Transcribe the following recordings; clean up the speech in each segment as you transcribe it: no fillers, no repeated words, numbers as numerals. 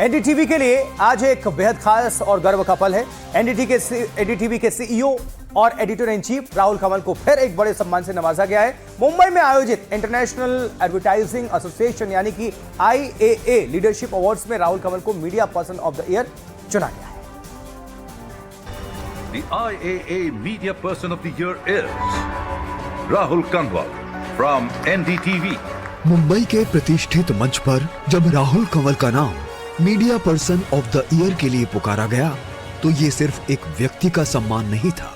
NDTV के लिए आज एक बेहद खास और गर्व का पल है। एनडीटीवी के सीईओ और editor in chief Rahul Kanwal को फिर एक बड़े सम्मान से नवाजा गया है। मुंबई में आयोजित इंटरनेशनल एडवर्टाइजिंग एसोसिएशन यानी कि IAA लीडरशिप अवार्ड्स में राहुल कंवल को media person of the year चुना गया है। The IAA Media Person of the Year is Rahul Kanwal from NDTV. Mumbai के प्रतिष्ठित मंच पर जब राहुल कंवल का नाम media person of the year के लिए पुकारा गया तो ये सिर्फ एक व्यक्ति का सम्मान नहीं था,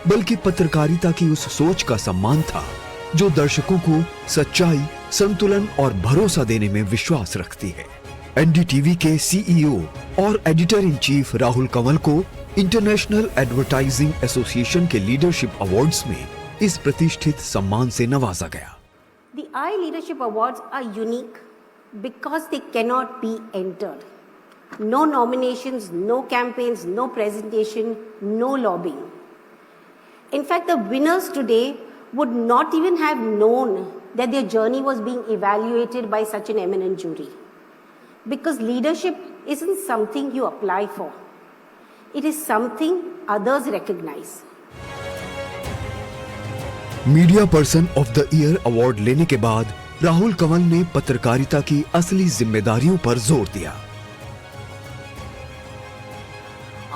बल्कि पत्रकारिता की उस सोच का सम्मान था जो दर्शकों को सच्चाई, संतुलन और भरोसा देने में विश्वास रखती है। एनडीटीवी के सीईओ और editor in chief Rahul Kanwal को इंटरनेशनल एडवर्टाइजिंग एसोसिएशन के लीडरशिप अवार्ड्स में इस प्रतिष्ठित सम्मान से नवाजा गया। The I Leadership Awards are unique because they cannot be entered. No nominations, no campaigns, no presentation, no lobbying. In fact, the winners today would not even have known that their journey was being evaluated by such an eminent jury. Because leadership isn't something you apply for. It is something others recognize. Media person of the year award लेने के बाद राहुल कंवल ने पत्रकारिता की असली जिम्मेदारियों पर जोर दिया।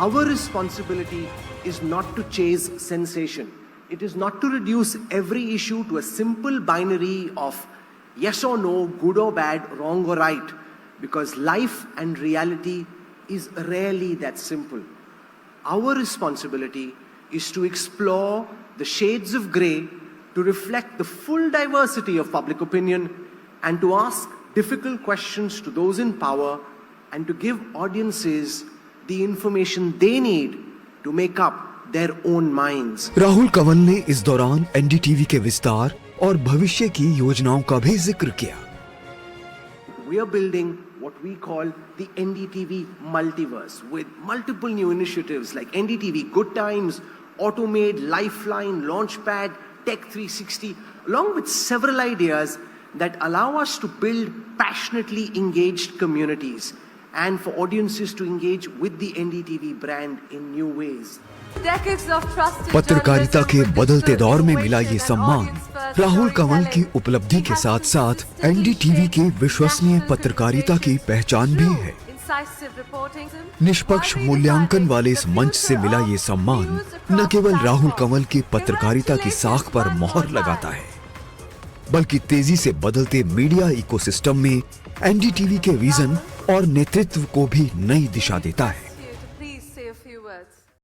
Our responsibility is not to chase sensation. It is not to reduce every issue to a simple binary of yes or no, good or bad, wrong or right, because life and reality is rarely that simple. Our responsibility is to explore the shades of grey, to reflect the full diversity of public opinion, and to ask difficult questions to those in power, and to give audiences the information they need to make up their own minds. Rahul Kanwal ने इस दौरान NDTV के विस्तार और भविष्य की योजनाओं का भी जिक्र किया। We are building what we call the NDTV multiverse with multiple new initiatives like NDTV Good Times, Automade, Lifeline, Launchpad, Tech 360, along with several ideas that allow us to build passionately engaged communities and for audiences to engage with the NDTV brand in new ways. पत्रकारिता के बदलते दौर में मिला ये सम्मान राहुल कंवल की उपलब्धि के साथ साथ एनडीटीवी के विश्वसनीय पत्रकारिता की पहचान भी है। निष्पक्ष मूल्यांकन वाले इस मंच से मिला ये सम्मान न केवल राहुल कंवल की पत्रकारिता की साख पर मोहर लगाता है, बल्कि तेजी से बदलते मीडिया इकोसिस्टम में एनडीटीवी के विजन और नेतृत्व को भी नई दिशा देता है।